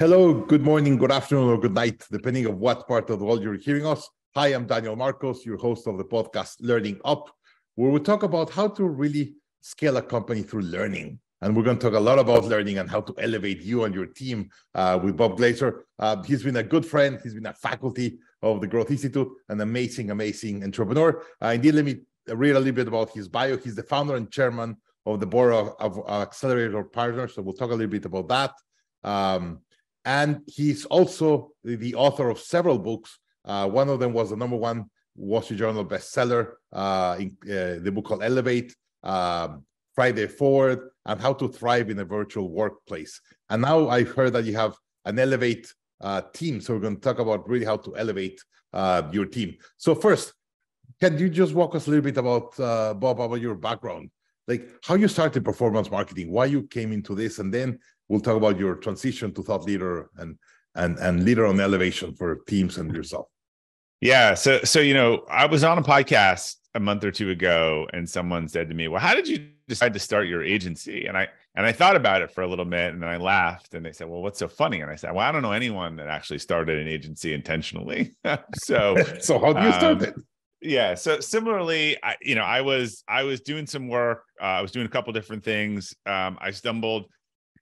Hello, good morning, good afternoon, or good night, depending on what part of the world you're hearing us. Hi, I'm Daniel Marcos, your host of the podcast Learning Up, where we talk about how to really scale a company through learning. And we're going to talk a lot about learning and how to elevate you and your team with Bob Glazer. He's been a good friend. He's been a faculty of the Growth Institute, an amazing entrepreneur. Indeed, let me read a little bit about his bio. He's the founder and chairman of the board of Accelerator Partners. So we'll talk a little bit about that. And he's also the author of several books. One of them was the #1 Wall Street Journal bestseller, the book called Elevate, Friday Forward, and How to Thrive in a Virtual Workplace. And now I've heard that you have an Elevate team. So we're going to talk about really how to elevate your team. So first, can you just walk us a little bit about, Bob, about your background? Like how you started performance marketing, why you came into this, and then we'll talk about your transition to thought leader and leader on elevation for teams and yourself. Yeah. So I was on a podcast a month or two ago, and someone said to me, "Well, how did you decide to start your agency?" And I thought about it for a little bit, and then I laughed. And they said, "Well, what's so funny?" And I said, "Well, I don't know anyone that actually started an agency intentionally." So how do you start it? Yeah. So similarly, I was doing some work. I was doing a couple different things. I stumbled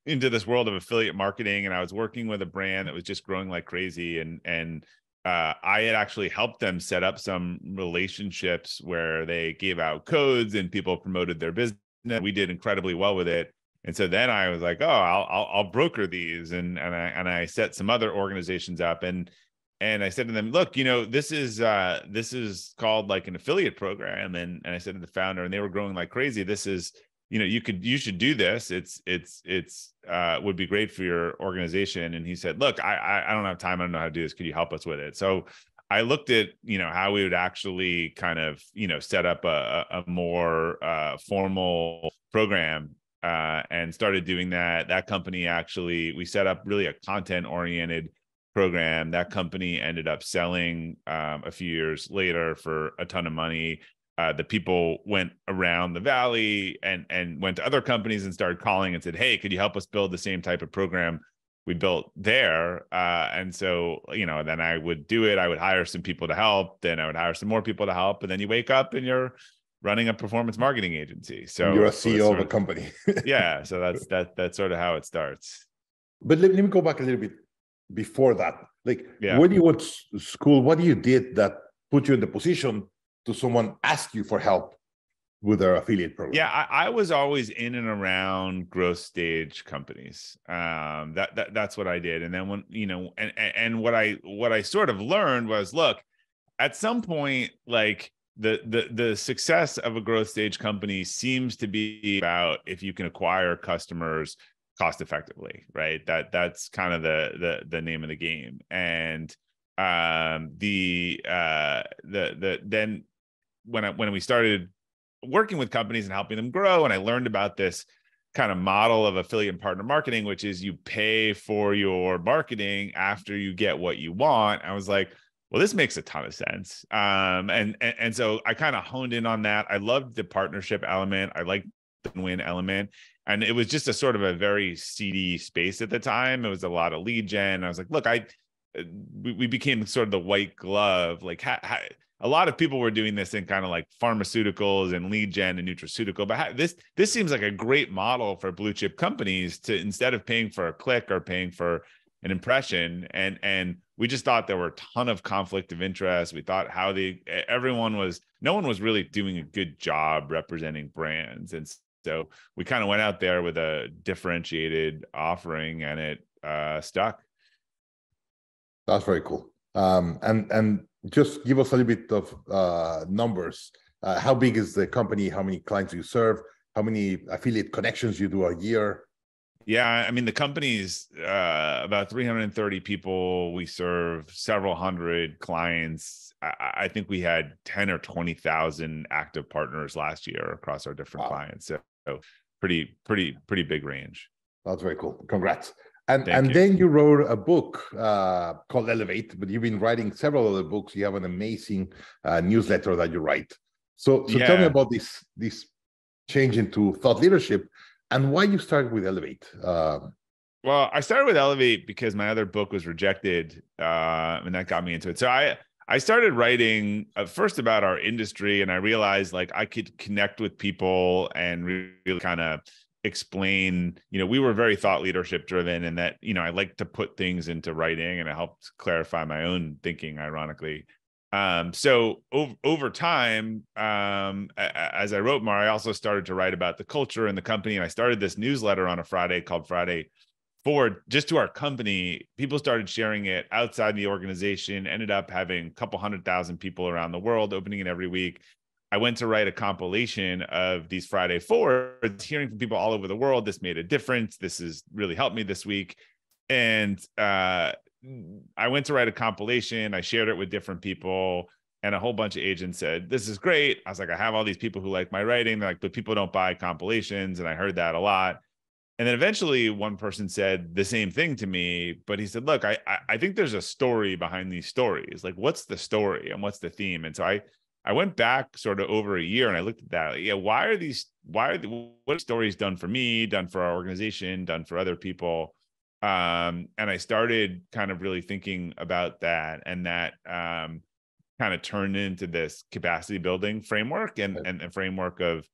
into this world of affiliate marketing, and I was working with a brand that was just growing like crazy. And I had actually helped them set up some relationships where they gave out codes and people promoted their business. We did incredibly well with it. And so then I was like, oh, I'll broker these. And I set some other organizations up, and I said to them, look, this is called like an affiliate program. And I said to the founder, and they were growing like crazy. This is, you should do this. It's would be great for your organization. And he said, look, I don't have time. I don't know how to do this. Could you help us with it? So I looked at, how we would actually kind of, set up a more formal program and started doing that. That company actually, we set up really a content oriented program. That company ended up selling a few years later for a ton of money. The people went around the valley and went to other companies and started calling and said, hey, could you help us build the same type of program we built there? And so, then I would do it. I would hire some people to help. Then I would hire some more people to help. And then you wake up and you're running a performance marketing agency. So you're a CEO of a company. Yeah. So that's sort of how it starts. But let me go back a little bit before that. Like, yeah. When you went to school, what you did that put you in the position to someone ask you for help with their affiliate program? Yeah, I was always in and around growth stage companies. That's what I did. And then when, and what I sort of learned was, look, at some point, like the success of a growth stage company seems to be about if you can acquire customers cost effectively, right? That's kind of the name of the game. And then when we started working with companies and helping them grow, and I learned about this kind of model of affiliate partner marketing, which is you pay for your marketing after you get what you want. I was like, well, this makes a ton of sense. And so I kind of honed in on that. I loved the partnership element. I liked the win element. And it was just a sort of a very seedy space at the time. It was a lot of lead gen. I was like, look, we became sort of the white glove. Like a lot of people were doing this in kind of like pharmaceuticals and lead gen and nutraceutical, but this seems like a great model for blue chip companies to, instead of paying for a click or paying for an impression. And we just thought there were a ton of conflict of interest. We thought no one was really doing a good job representing brands. And so we kind of went out there with a differentiated offering, and it stuck. That's very cool. And just give us a little bit of numbers. How big is the company? How many clients you serve? How many affiliate connections you do a year? Yeah, I mean, the company's about 330 people. We serve several hundred clients. I think we had 10 or 20,000 active partners last year across our different clients. So pretty big range. That's very cool. Congrats. And then you wrote a book called Elevate, but you've been writing several other books. You have an amazing newsletter that you write. So tell me about this change into thought leadership and why you started with Elevate. Well, I started with Elevate because my other book was rejected, and that got me into it. So I started writing first about our industry, and I realized like I could connect with people and really kind of explain. We were very thought leadership driven, and that I like to put things into writing, and it helped clarify my own thinking, ironically. So over time, as I wrote more, I also started to write about the culture and the company, and I started this newsletter on a Friday called Friday Forward, just to our company. People started sharing it outside the organization, ended up having a couple 100,000 people around the world opening it every week. I went to write a compilation of these Friday Forwards, hearing from people all over the world. This made a difference. This has really helped me this week. And I went to write a compilation. I shared it with different people, and a whole bunch of agents said, "This is great." I was like, I have all these people who like my writing. They're like, but people don't buy compilations. And I heard that a lot. And then eventually one person said the same thing to me, but he said, "Look, I think there's a story behind these stories. Like, what's the story and what's the theme?" And so I went back sort of over a year and I looked at that. Like, what are stories done for me, done for our organization, done for other people? And I started kind of really thinking about that, and that kind of turned into this capacity building framework and a framework of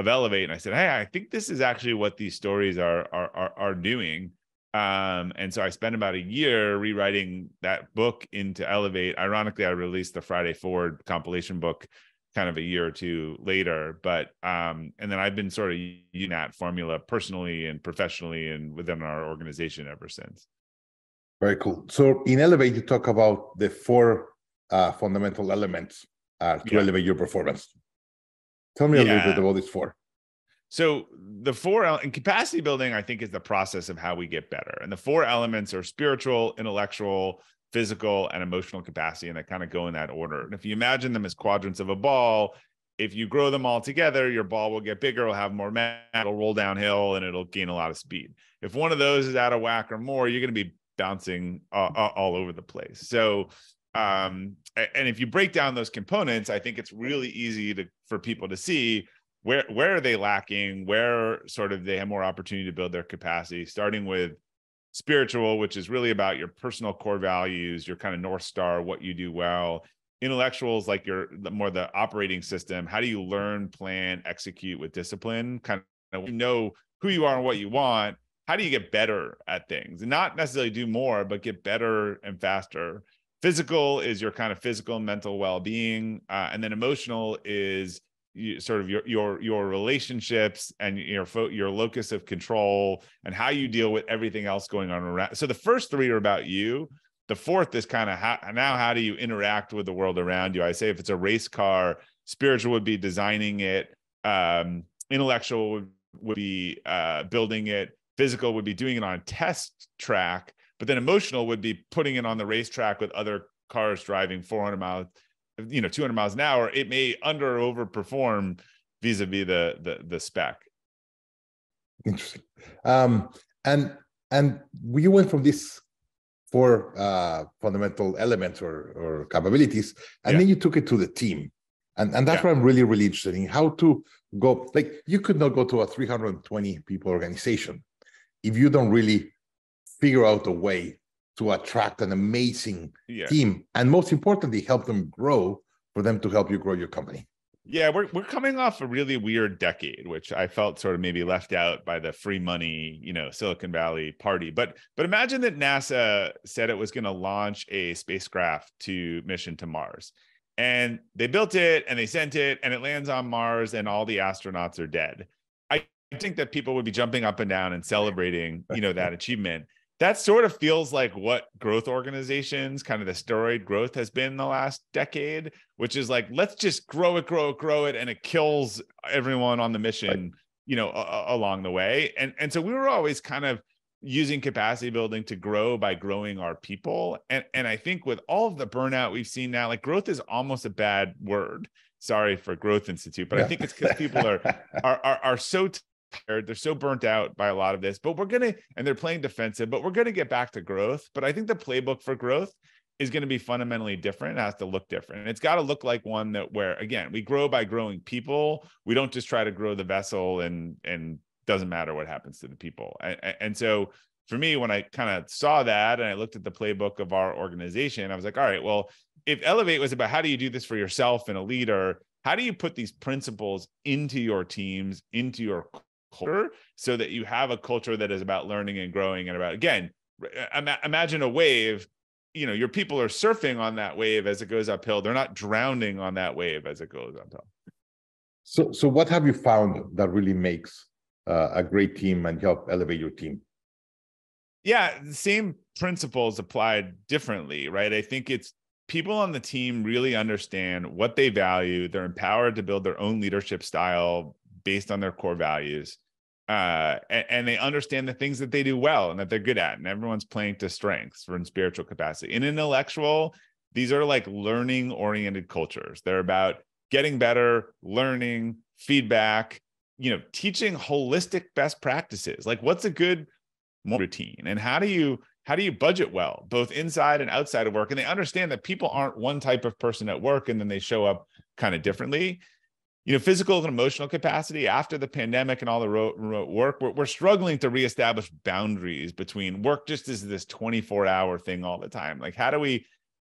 Elevate. And I said, hey, I think this is actually what these stories are doing. And so I spent about a year rewriting that book into Elevate. Ironically, I released the Friday Forward compilation book kind of a year or two later. But and then I've been sort of using that formula personally and professionally and within our organization ever since. Very cool. So in Elevate, you talk about the four fundamental elements to elevate your performance. Tell me a little bit about these four. So the four in capacity building, I think, is the process of how we get better. And the four elements are spiritual, intellectual, physical, and emotional capacity. And they kind of go in that order. And if you imagine them as quadrants of a ball, if you grow them all together, your ball will get bigger, it'll have more mass, it'll roll downhill, and it'll gain a lot of speed. If one of those is out of whack or more, you're going to be bouncing all over the place. So and if you break down those components, I think it's really easy for people to see where are they lacking, where sort of they have more opportunity to build their capacity, starting with spiritual, which is really about your personal core values, your kind of North Star, what you do well. Intellectuals, like the operating system. How do you learn, plan, execute with discipline? Kind of who you are and what you want. How do you get better at things? And not necessarily do more, but get better and faster. Physical is your kind of physical and mental well-being, and then emotional is sort of your relationships and your locus of control and how you deal with everything else going on around. So the first three are about you. The fourth is kind of how do you interact with the world around you? I say if it's a race car, spiritual would be designing it, intellectual would be building it, physical would be doing it on a test track. But then emotional would be putting it on the racetrack with other cars driving 400 miles, 200 miles an hour. It may under or overperform vis-a-vis the spec. Interesting. And we went from these four fundamental elements or capabilities, and then you took it to the team. And that's what I'm really, really interested in, how to go. Like, you could not go to a 320 people organization if you don't really figure out a way to attract an amazing team, and most importantly, help them grow, for them to help you grow your company. Yeah, we're coming off a really weird decade, which I felt sort of maybe left out by the free money, Silicon Valley party. But imagine that NASA said it was going to launch a spacecraft mission to Mars, and they built it and they sent it, and it lands on Mars, and all the astronauts are dead. I think that people would be jumping up and down and celebrating, that achievement. That sort of feels like what growth organizations, kind of the steroid growth, has been the last decade, which is like, let's just grow it, and it kills everyone on the mission, along the way. And so we were always kind of using capacity building to grow by growing our people. And I think with all of the burnout we've seen now, like, growth is almost a bad word. Sorry for Growth Institute, but I think it's because people are so tired, they're so burnt out by a lot of this, and they're playing defensive, but we're going to get back to growth. But I think the playbook for growth is going to be fundamentally different. It has to look different. And it's got to look like one where, again, we grow by growing people. We don't just try to grow the vessel and doesn't matter what happens to the people. And so for me, when I kind of saw that and I looked at the playbook of our organization, I was like, all right, well, if Elevate was about how do you do this for yourself and a leader, how do you put these principles into your teams, into your culture, so that you have a culture that is about learning and growing and about, again, imagine a wave, your people are surfing on that wave as it goes uphill. They're not drowning on that wave as it goes uphill. So what have you found that really makes a great team and help elevate your team? Yeah, the same principles applied differently, right? I think it's people on the team really understand what they value. They're empowered to build their own leadership style based on their core values. And they understand the things that they do well and that they're good at. And everyone's playing to strengths for in spiritual capacity. In intellectual, these are like learning-oriented cultures. They're about getting better, learning, feedback, teaching holistic best practices. Like, what's a good routine, and how do you budget well, both inside and outside of work? And they understand that people aren't one type of person at work, and then they show up kind of differently. Physical and emotional capacity after the pandemic and all the remote work, we're struggling to reestablish boundaries between work just as this 24-hour thing all the time. Like, how do we,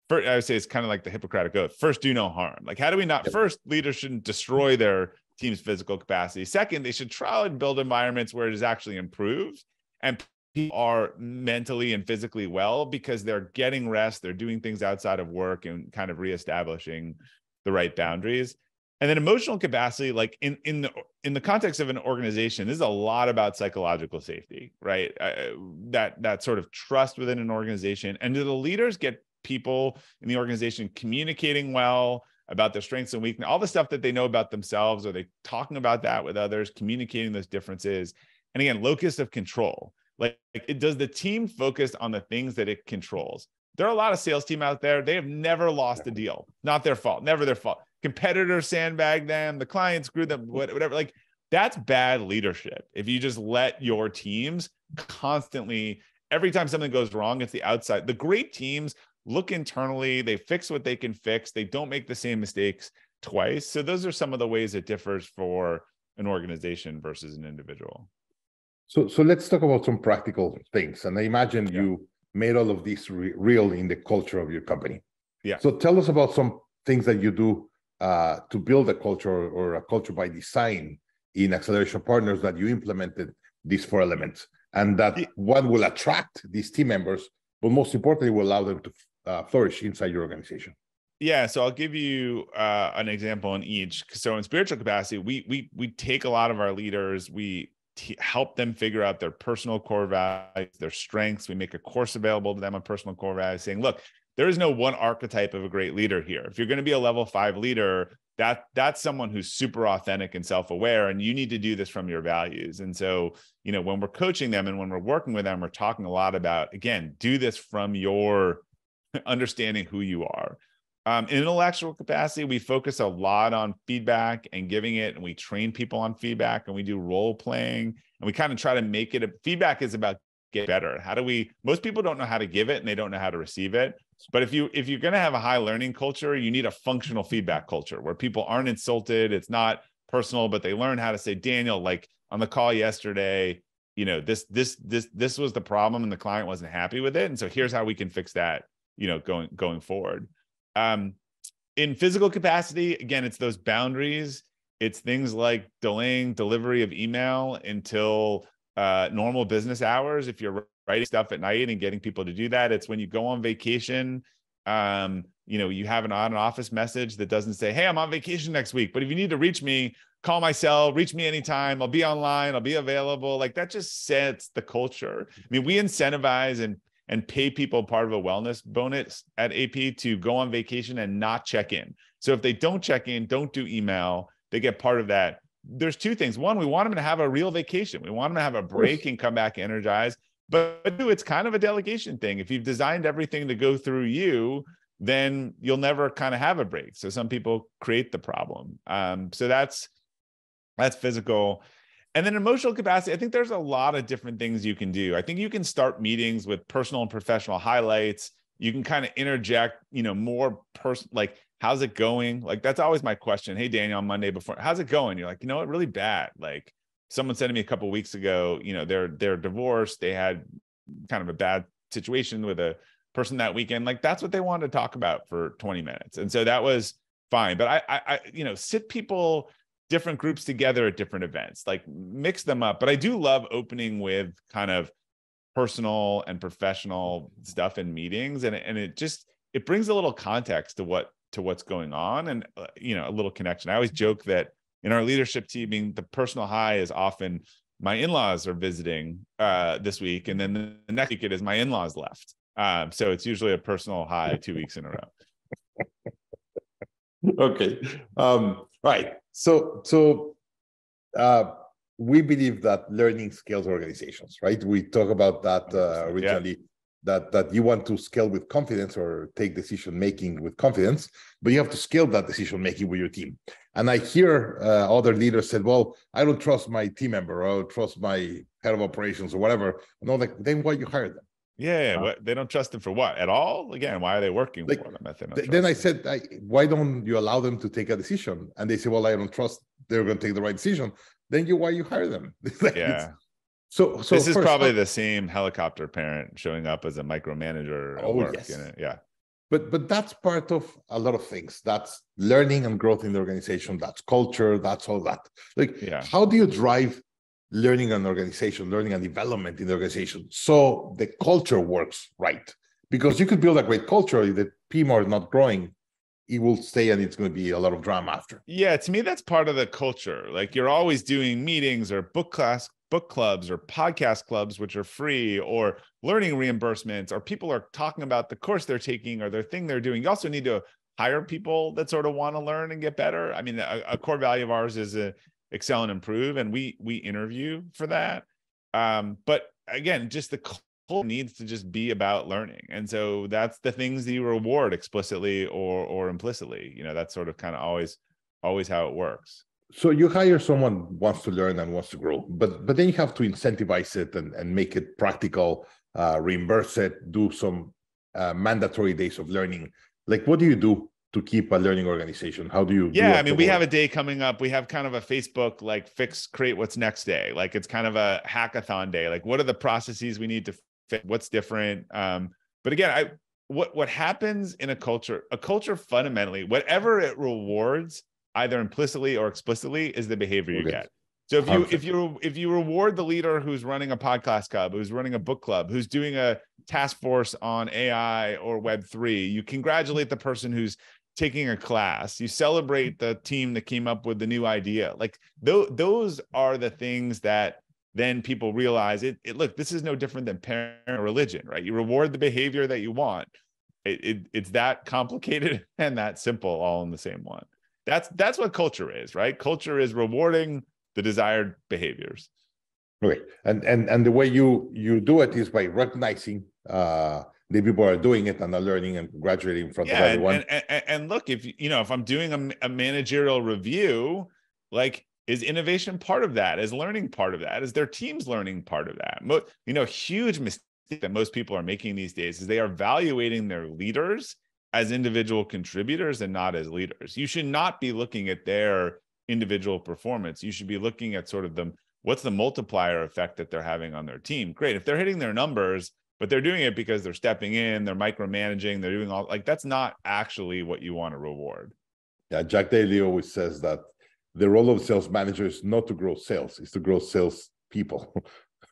first, I would say it's kind of like the Hippocratic Oath. First, do no harm. Like, how do we not, first, leaders shouldn't destroy their team's physical capacity. Second, they should try and build environments where it is actually improved and people are mentally and physically well because they're getting rest, they're doing things outside of work and kind of reestablishing the right boundaries. And then emotional capacity, like in the context of an organization, this is a lot about psychological safety, right? That sort of trust within an organization. And do the leaders get people in the organization communicating well about their strengths and weaknesses, all the stuff that they know about themselves? Are they talking about that with others, communicating those differences? And again, locus of control. Like, does the team focus on the things that it controls? There are a lot of sales team out there. They have never lost a deal. Not their fault. Never their fault. Competitors sandbag them. The client screwed them. Whatever. Like, that's bad leadership. If you just let your teams constantly, every time something goes wrong, it's the outside. The great teams look internally. They fix what they can fix. They don't make the same mistakes twice. So those are some of the ways it differs for an organization versus an individual. So let's talk about some practical things. And I imagine you made all of this real in the culture of your company. Yeah. So tell us about some things that you do to build a culture or a culture by design in Acceleration Partners that you implemented these 4 elements, and that one will attract these team members, but most importantly, will allow them to flourish inside your organization. Yeah, so I'll give you an example on each. So in spiritual capacity, we take a lot of our leaders, we help them figure out their personal core values, their strengths. We make a course available to them on personal core values, saying, look, there is no one archetype of a great leader here. If you're going to be a level 5 leader, that's someone who's super authentic and self-aware, and you need to do this from your values. And so, when we're coaching them and when we're working with them, we're talking a lot about, again, do this from your understanding who you are. In intellectual capacity, we focus a lot on feedback and giving it, and we train people on feedback, and we do role playing, and we kind of try to make it feedback is about get better. Most people don't know how to give it and they don't know how to receive it. But if you're going to have a high learning culture, you need a functional feedback culture where people aren't insulted. It's not personal, but they learn how to say, Daniel, like on the call yesterday, this was the problem and the client wasn't happy with it. And so here's how we can fix that, going forward. In physical capacity, again, it's those boundaries. It's things like delaying delivery of email until normal business hours. If you're writing stuff at night and getting people to do that, it's when you go on vacation, you have an on and office message that doesn't say, hey, I'm on vacation next week, but if you need to reach me, call my cell, reach me anytime. I'll be online. I'll be available. Like, that just sets the culture. I mean, we incentivize and pay people part of a wellness bonus at AP to go on vacation and not check in. So if they don't check in, don't do email, they get part of that. There's 2 things. One, we want them to have a real vacation. We want them to have a break and come back energized. But 2, it's kind of a delegation thing. If you've designed everything to go through you, then you'll never kind of have a break. So some people create the problem. So that's physical. And then emotional capacity, I think there's a lot of different things you can do. I think you can start meetings with personal and professional highlights. You can kind of interject, more like, how's it going? Like, that's always my question. Hey, Daniel, on Monday before, how's it going? You're like, what, really bad. Like, someone said to me a couple of weeks ago, they're divorced. They had kind of a bad situation with a person that weekend, like that's what they wanted to talk about for 20 minutes. And so that was fine. But I sit people, different groups together at different events, like mix them up. But I do love opening with kind of personal and professional stuff in meetings. And it brings a little context to what's going on, and a little connection. I always joke that in our leadership team, the personal high is often my in-laws are visiting this week, and then the next week it is my in-laws left. So it's usually a personal high 2 weeks in a row. Okay. Right. So we believe that learning scales organizations, right? We talk about that originally, that you want to scale with confidence or take decision making with confidence, but you have to scale that decision making with your team. And I hear other leaders said, well, I don't trust my team member, or I don't trust my head of operations or whatever. And I'm like, then why you hire them? What, they don't trust them for what at all? Again, why are they working for them if they don't trust then I them? said, why don't you allow them to take a decision? And they say, well, I don't trust they're going to take the right decision. Then why you hire them? So this is probably the same helicopter parent showing up as a micromanager at work. Yes. But that's part of a lot of things. That's learning and growth in the organization. That's culture. That's all that. How do you drive learning and organization, learning and development in the organization so the culture works right? Because you could build a great culture. If the people are not growing, it will stay, and it's going to be a lot of drama after. Yeah, to me, that's part of the culture. Like, you're always doing meetings or book clubs or podcast clubs, which are free, or learning reimbursements, or people are talking about the course they're taking or their thing they're doing. You also need to hire people that sort of want to learn and get better. I mean, a core value of ours is excel and improve, and we interview for that. But again, just the culture needs to just be about learning. And so that's the things that you reward explicitly or implicitly. That's sort of kind of always how it works. So you hire someone who wants to learn and wants to grow, but then you have to incentivize it and make it practical, reimburse it, do some mandatory days of learning. Like, what do you do to keep a learning organization? How do you we have a day coming up. We have kind of a Facebook create what's next day. Like, it's kind of a hackathon day. Like, what are the processes we need to fit? What's different? But again, what happens in a culture fundamentally, whatever it rewards, either implicitly or explicitly, is the behavior you get. So if you reward the leader who's running a podcast club, who's running a book club, who's doing a task force on AI or Web3, you congratulate the person who's taking a class, you celebrate the team that came up with the new idea. Like, those are the things that then people realize look, this is no different than parent or religion, right? You reward the behavior that you want. It's that complicated and that simple, all in the same one. That's what culture is, right? Culture is rewarding the desired behaviors. Okay. And the way you do it is by recognizing the people are doing it and are learning and graduating in front of everyone. And look, if I'm doing a managerial review, like, is innovation part of that? Is learning part of that? Is their teams learning part of that? Huge mistake that most people are making these days is they are evaluating their leaders as individual contributors and not as leaders. You should not be looking at their individual performance. You should be looking at sort of what's the multiplier effect that they're having on their team. Great. If they're hitting their numbers, but they're doing it because they're stepping in, they're micromanaging, they're doing that's not actually what you want to reward. Yeah. Jack Daly always says that the role of sales manager is not to grow sales, it's to grow sales people.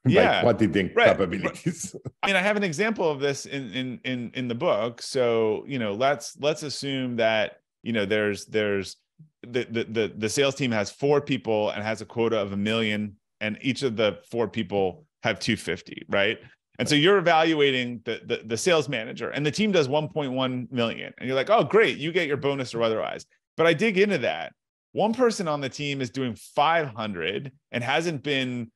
By quantity and capabilities. I have an example of this in the book. So, let's assume that, there's the sales team has 4 people and has a quota of 1 million, and each of the 4 people have 250, right? And so you're evaluating the sales manager, and the team does 1.1 million. And you're like, oh, great, you get your bonus or otherwise. But I dig into that. One person on the team is doing 500 and hasn't been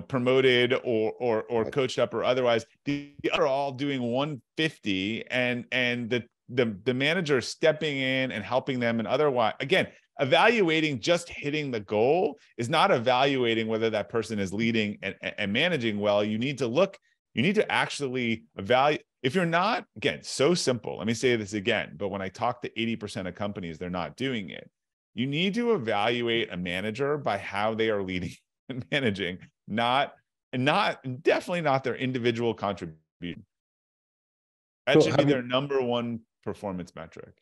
promoted or coached up or otherwise. The other are all doing 150, and the manager stepping in and helping them. And otherwise, again, evaluating just hitting the goal is not evaluating whether that person is leading and managing well. You need to actually evaluate. If you're not, again, so simple. Let me say this again, but when I talk to 80% of companies, they're not doing it. You need to evaluate a manager by how they are leading and managing, not and definitely not their individual contribution. That So should be their number one performance metric.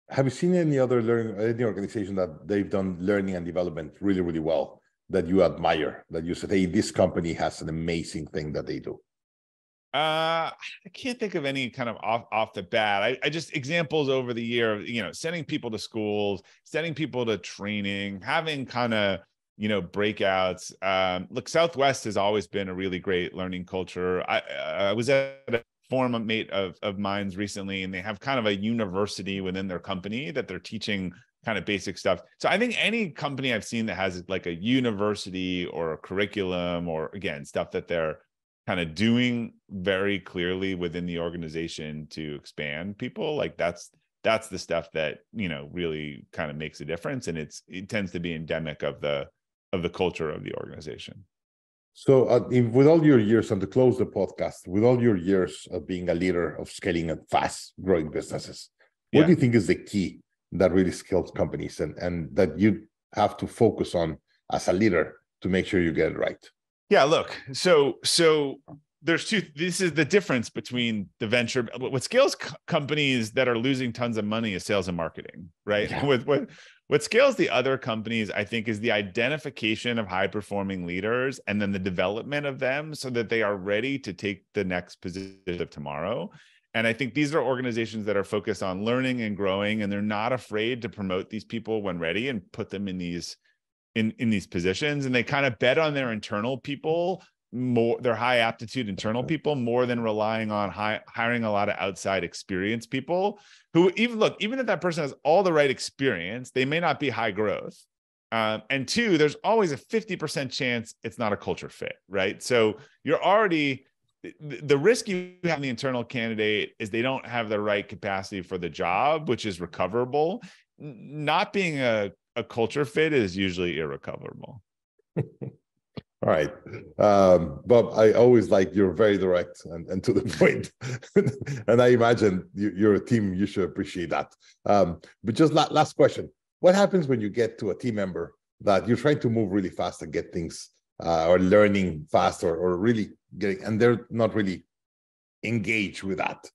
have you seen any other any organization that they've done learning and development really, really well that you admire, that you said, hey, this company has an amazing thing that they do? I can't think of any kind of off the bat. I just examples over the year, sending people to schools, sending people to training, having kind of, breakouts. Look, Southwest has always been a really great learning culture. I was at a forum mate of mine's recently, and they have kind of a university within their company that they're teaching kind of basic stuff. So I think any company I've seen that has like a university or a curriculum, or again, stuff that they're kind of doing very clearly within the organization to expand people, like that's the stuff that really kind of makes a difference, and it tends to be endemic of the culture of the organization. So with all your years, and to close the podcast, with all your years of being a leader of scaling and fast growing businesses, what do you think is the key that really scales companies, and that you have to focus on as a leader to make sure you get it right? Yeah, look, so there's this is the difference between the venture. What scales companies that are losing tons of money is sales and marketing, right? Yeah. What scales the other companies, I think, is the identification of high performing leaders and then the development of them so that they are ready to take the next position of tomorrow. And I think these are organizations that are focused on learning and growing, and they're not afraid to promote these people when ready and put them in these positions. And they kind of bet on their internal people more, their high aptitude internal people, more than relying on hiring a lot of outside experienced people who even if that person has all the right experience, they may not be high growth. And two, there's always a 50% chance it's not a culture fit, right? So you're already, the risk you have in the internal candidate is they don't have the right capacity for the job, which is recoverable. Not being a culture fit is usually irrecoverable. All right. Bob, I always like you're very direct and to the point. And I imagine you're a team, you should appreciate that. But just last question. What happens when you get to a team member that you're trying to move really fast and get things or learning fast or really getting, and they're not really engaged with that?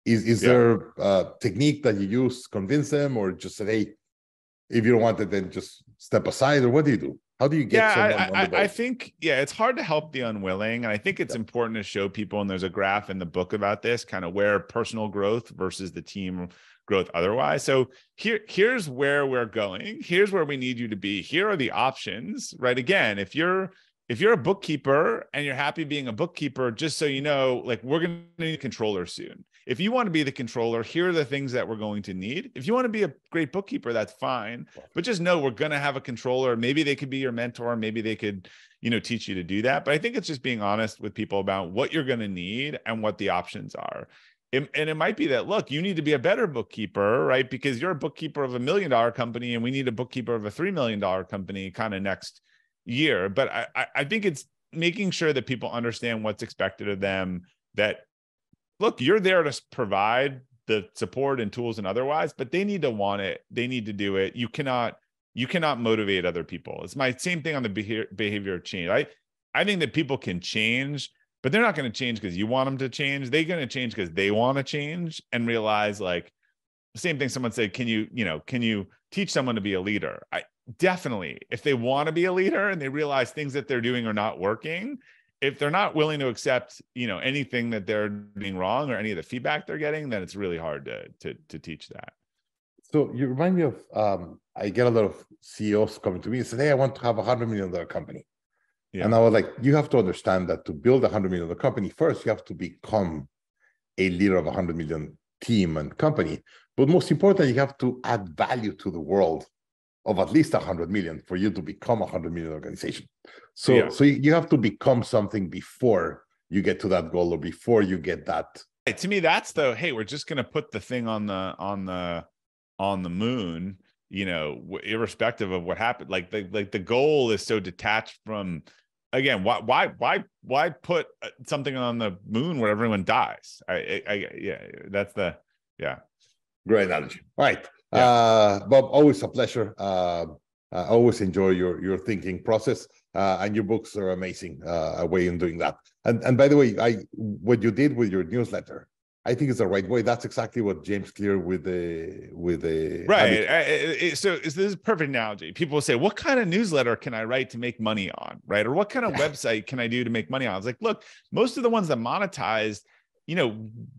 Is there a technique that you use to convince them, or just say, hey, if you don't want it, then just step aside? Or what do you do? How do you get someone on the boat? I think, it's hard to help the unwilling. And I think it's important to show people, and there's a graph in the book about this, kind of where personal growth versus the team growth otherwise. So here's where we're going. Here's where we need you to be. Here are the options, right? Again, if you're a bookkeeper and you're happy being a bookkeeper, just so you know, like, we're going to need a controller soon. If you want to be the controller, here are the things that we're going to need. If you want to be a great bookkeeper, that's fine. But just know we're going to have a controller. Maybe they could be your mentor. Maybe they could, teach you to do that. But I think it's just being honest with people about what you're going to need and what the options are. And it might be that, look, you need to be a better bookkeeper, right? Because you're a bookkeeper of $1 million company, and we need a bookkeeper of a $3 million company kind of next year. But I think it's making sure that people understand what's expected of them, that, look, you're there to provide the support and tools and otherwise, but they need to want it. They need to do it. You cannot motivate other people. It's my same thing on the behavior change. I think that people can change, but they're not going to change because you want them to change. They're going to change because they want to change and realize, like, the same thing someone said, can you teach someone to be a leader? Definitely, if they want to be a leader and they realize things that they're doing are not working, if they're not willing to accept, anything that they're doing wrong or any of the feedback they're getting, then it's really hard to teach that. So you remind me of, I get a lot of CEOs coming to me and say, hey, I want to have $100 million company. Yeah. And I was like, you have to understand that to build $100 million company, first, you have to become a leader of $100 million team and company. But most importantly, you have to add value to the world of at least 100 million for you to become a 100 million organization. So you have to become something before you get to that goal, or before you get that. To me, that's hey, we're just going to put the thing on the moon, irrespective of what happened. Like the goal is so detached from, again, why put something on the moon where everyone dies? That's great analogy. All right. Bob, always a pleasure. I always enjoy your thinking process. And your books are amazing way in doing that. And by the way, what you did with your newsletter, I think it's the right way. That's exactly what James Clear with the right. So this is a perfect analogy. People will say, what kind of newsletter can I write to make money on, right? Or what kind of website can I do to make money on? I was like, look, most of the ones that monetized,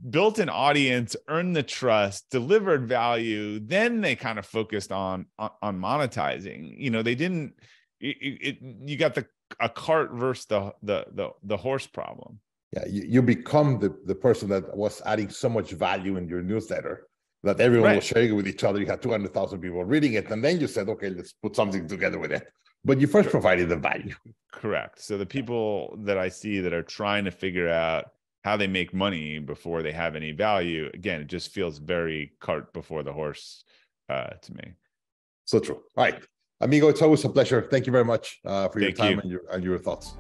built an audience, earned the trust, delivered value, then they kind of focused on monetizing. They didn't. You got a cart versus the horse problem. Yeah, you become the person that was adding so much value in your newsletter that everyone was sharing it with each other. You had 200,000 people reading it, and then you said, okay, let's put something together with it. But you first provided the value. Correct. So the people that I see that are trying to figure out how they make money before they have any value, again, it just feels very cart before the horse to me. So true. All right, amigo, it's always a pleasure. Thank you very much for your time and your thoughts.